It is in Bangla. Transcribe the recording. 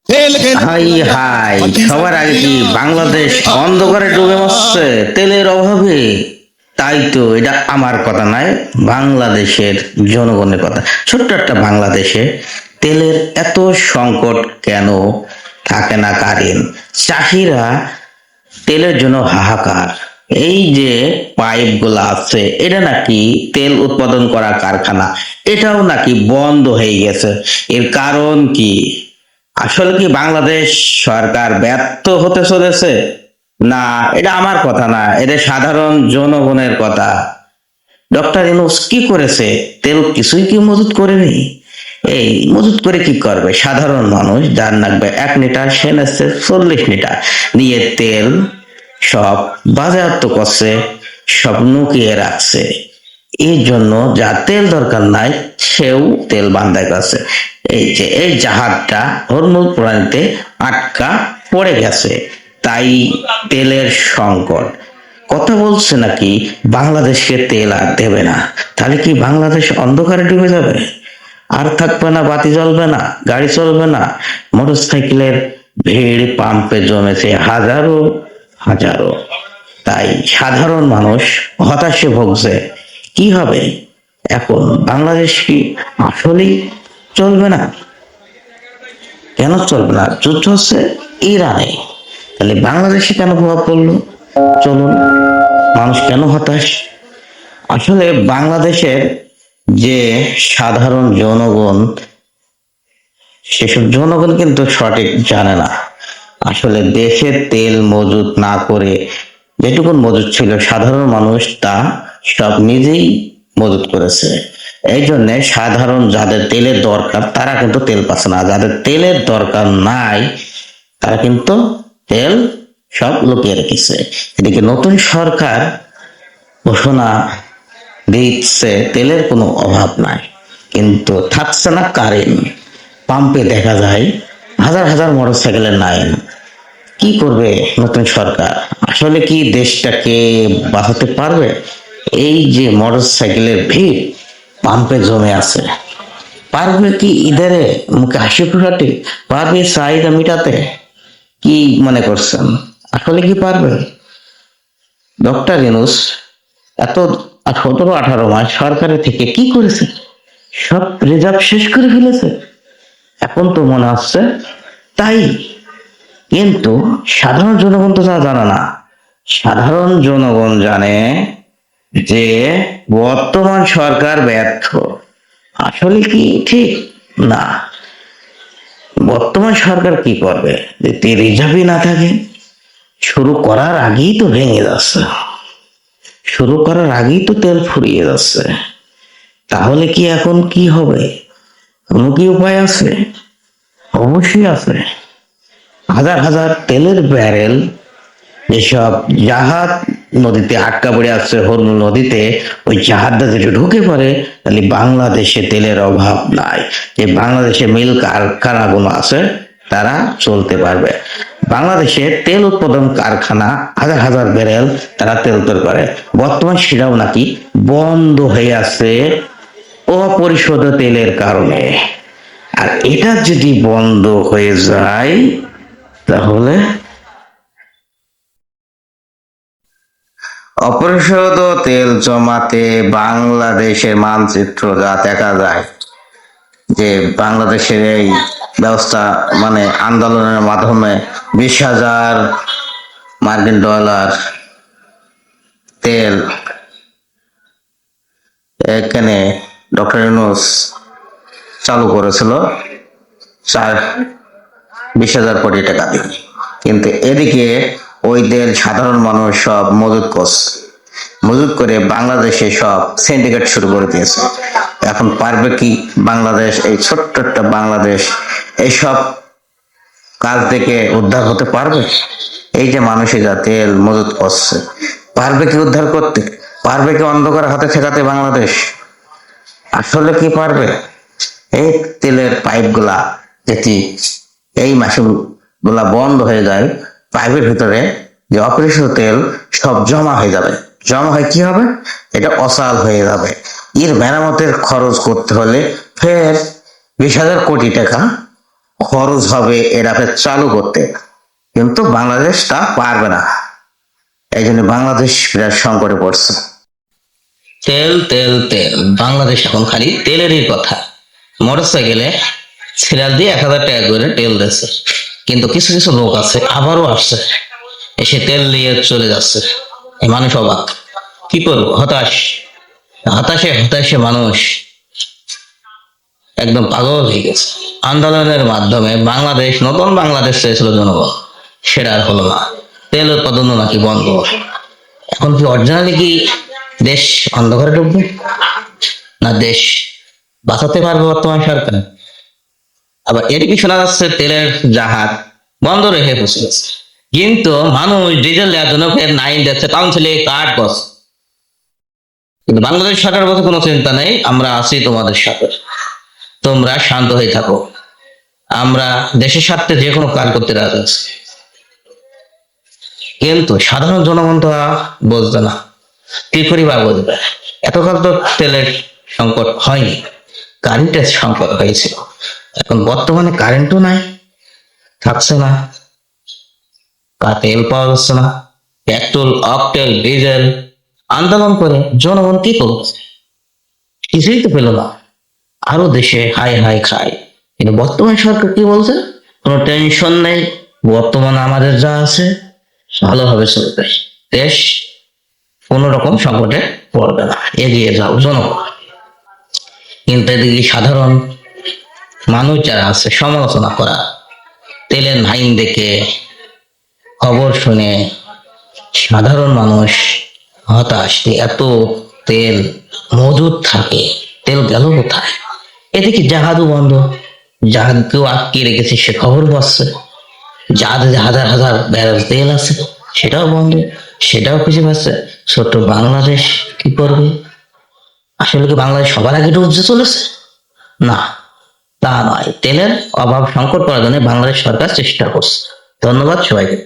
হাই হাই, সবার আগে কি বাংলাদেশ অন্ধকারে ডুবে মরছে তেলের অভাবে? তাই তো, এটা আমার কথা নয়, বাংলাদেশের জনগণের কথা। ছোট্ট একটা বাংলাদেশে তেলের এত সংকট কেন থাকে না কারেন্ট? চাষিরা তেলের জন্য হাহাকার। এই যে পাইপ গুলা আছে, এটা নাকি তেল উৎপাদন করা কারখানা, এটাও নাকি বন্ধ হয়ে গেছে। এর কারণ কি? আসলে কি বাংলাদেশ সরকার ব্যর্থ হতে চলেছে? না, এটা আমার কথা না, এটা সাধারণ জনগণের কথা। ডক্টর ইউনূস কি করেছে? তেল কিছুই কি মজুত করেনি? এই মজুত করে কি করবে? সাধারণ মানুষ যার লাগবে 1 লিটার, সে নিচ্ছে 40 লিটার দিয়ে তেল, সব বাজেয়াপ্ত করছে, সব লুকিয়ে রাখছে। এই জন্য যা তেল দরকার নাই, সেও তেল বান্ধাই করছে। এই যে এই জাহাজটা হরমুজ প্রণালীতে আটকা পড়ে গেছে, তাই তেলের সংকট। কথা বলছে নাকি বাংলাদেশকে তেল আর দেবে না। তাহলে কি বাংলাদেশ অন্ধকারে ডুবে যাবে? আর থাকবে না, বাতি জ্বলবে না, গাড়ি চলবে না, মোটর সাইকেলের ভিড় পাম্পে জমেছে হাজারো হাজারো। তাই সাধারণ মানুষ হতাশে ভুগছে। কি হবে এখন? বাংলাদেশ কি আসলেই চলবে না? কেন চলবে না? যুদ্ধ হচ্ছে ইরানে, তাহলে বাংলাদেশে কেন প্রভাব পড়লো? চলুন, মানুষ কেন হতাশ? আসলে বাংলাদেশের যে সাধারণ জনগণ, সেসব জনগণ কিন্তু সঠিক জানে না। আসলে দেশে তেল মজুত না করে যেটুকুন মজুত ছিল, সাধারণ মানুষ তা সব নিজেই মজুত করেছে। এই জন্য সাধারণ যাদের তেলের দরকার, তারা কিন্তু তেল পাচ্ছে না। যাদের তেলের দরকার নাই, তারা কিন্তু তেল সব লুকিয়ে রেখেছে। এদিকে নতুন সরকার ঘোষণা দিচ্ছে তেলের কোনো অভাব নাই, কিন্তু থাকছে না কারেন্ট। পাম্পে দেখা যায় হাজার হাজার মোটর সাইকেলের লাইন। কি করবে নতুন সরকার? আসলে কি দেশটাকে বাঁচাতে পারবে? এই যে মোটর সাইকেলের ভিড় পাম্পে জমে আছে, পারবে কি ইদারে মুখে হাসি ফুটাতে? পারবে চাহিদা মিটাতে? কি মনে করছেন? আসলে কি পারবে? ডক্টর ইউনূস এত 17-18 মাস সরকারের থেকে কি করেছে? সব রিজার্ভ শেষ করে ফেলেছে। এখন তো মনে হচ্ছে তাই, কিন্তু সাধারণ জনগণ তো তা জানে না। সাধারণ জনগণ জানে যে বর্তমান সরকার ব্যর্থ। আসলে কি ঠিক? না, বর্তমান সরকার কি করবে? যদি রিজার্ভই না থাকে, শুরু করার আগেই তো ভেঙে যাচ্ছে, শুরু করার আগেই তো তেল ফুরিয়ে যাচ্ছে। তাহলে কি এখন কি হবে? কোনো কি উপায় আছে? অবশ্যই আছে। হাজার হাজার তেলের ব্যারেল যেসব জাহাজ নদীতে আটকা পড়ে আছে, হরমুজ নদীতে, ওই জাহাজটা যদি ঢুকে পড়ে, তাহলে বাংলাদেশে তেলের অভাব নাই। যে বাংলাদেশে মিল কারখানাগুলো আছে, তারা চলতে পারবে। বাংলাদেশে তেল উৎপাদন কারখানা হাজার হাজার ব্যারেল, তারা তেল তৈরি করে। বর্তমান সেটাও নাকি বন্ধ হয়ে আছে অপরিশোধিত তেলের কারণে। আর এটা যদি বন্ধ হয়ে যায়, তাহলে অপরিশোধিত তেল জমাতে বাংলাদেশের মানচিত্র যা দেখা যায়, যে বাংলাদেশের এই ব্যবস্থা, মানে আন্দোলনের মাধ্যমে 20,000 মার্কিন ডলার তেল এখানে ডক্টর ইউনূস চালু করেছিল 20,000 কোটি টাকা দিয়ে। কিন্তু এদিকে ওই তেল সাধারণ মানুষ সব মজুত করছে, মজুত করে বাংলাদেশে সব সিন্ডিকেট শুরু করে দিয়েছে। এখন পারবে কি বাংলাদেশ, এই ছোট্ট একটা বাংলাদেশ, এইসব কাজ থেকে উদ্ধার হতে পারবে? এই যে মানুষই যা তেল মজুত করছে, পারবে কি উদ্ধার করতে? পারবে কি অন্ধকার হাতে ঠেকাতে বাংলাদেশ? আসলে কি পারবে? এই তেলের পাইপ গুলা যেটি এই মাসে গুলা বন্ধ হয়ে যায়, পাইপের ভিতরে যে অপরিশোধিত তেল সব জমা হয়ে যাবে। জমা হয় কি হবে? এটা অচল হয়ে যাবে। এর মেরামতের খরচ করতে হলে ফের 20,000 কোটি টাকা খরচ হবে এটাকে চালু করতে, কিন্তু বাংলাদেশ তা পারবে না। এই জন্য বাংলাদেশ বিরাট সংকটে পড়ছে। তেল তেল তেল, বাংলাদেশ এখন খালি তেলেরই কথা। মোটরসাইকেলে সিরিয়াল দিয়ে 1,000 টাকা করে তেল দিচ্ছে, কিন্তু কিছু কিছু লোক আছে আবারও আসছে, এসে তেল দিয়ে চলে যাচ্ছে। এই মানুষ অবাক, কি করবো, হতাশ। হতাশে হতাশে মানুষ একদম পাগল হয়ে গেছে। আন্দোলনের মাধ্যমে বাংলাদেশ, নতুন বাংলাদেশ চেয়েছিল জনগণ, সেটা আর হলো না। তেল উৎপাদন নাকি বন্ধ। এখন কি অরিজিনালি কি দেশ অন্ধকারে ঢুকবে, না দেশ বাঁচাতে পারবে বর্তমান সরকার? আবার এদিকে শোনা যাচ্ছে তেলের জাহাজ বন্ধ রেখে বসে গেছে, কিন্তু মানুষ ডিজেল দেওয়ার জন্য ফের 9 দিচ্ছে, কাউন্সিলে কার্ড বস। কিন্তু বাংলাদেশ সরকার বলতে কোনো চিন্তা নেই, আমরা আছি তোমাদের সাথে, তোমরা শান্ত হয়ে থাকো, আমরা দেশের স্বার্থে যে কোনো কাজ করতে রাজি আছি। কিন্তু সাধারণ জনগণ তো বুঝবে না, কি করি বা বুঝবে? এতকাল তো তেলের সংকট হয়নি, কারেন্টের সংকট হয়েছিল। এখন বর্তমানে কারেন্টও নাই, থাকছে না, তেল পাওয়া যাচ্ছে না, পেট্রোল, অকটেল, ডিজেল। আন্দোলন করে জনগণ কি করবে? কিছুই তো পেল না, আরো দেশে হাই হাই খায়। কিন্তু বর্তমান সরকার কি বলছে? কোনো টেনশন নেই, বর্তমানে আমাদের যা আছে ভালোভাবে চলবে, দেশ কোন রকম সংকটে পড়বে না, এগিয়ে যাও জনগণ। কিন্তু এদিকে সাধারণ মানুষ যারা আছে সমালোচনা করা, তেলের লাইন দেখে, খবর শুনে সাধারণ মানুষ হতাশ। এত তেল মজুদ থাকে, তেল গেল কোথায়? এদিকে জাহাজও বন্ধ, জাহাজকেও আটকে রেখেছে, সে খবর পাচ্ছে। জাহাজে হাজার হাজার ব্যারেল তেল আছে, সেটাও বন্ধ, সেটাও খুঁজে পাচ্ছে। ছোট্ট বাংলাদেশ কি করবে? আসলে কি বাংলাদেশ সবার আগে ডুবতে চলেছে? না, তা নয়। তেলের অভাব সংকট করার জন্য বাংলাদেশ সরকার চেষ্টা করছে। ধন্যবাদ সবাইকে।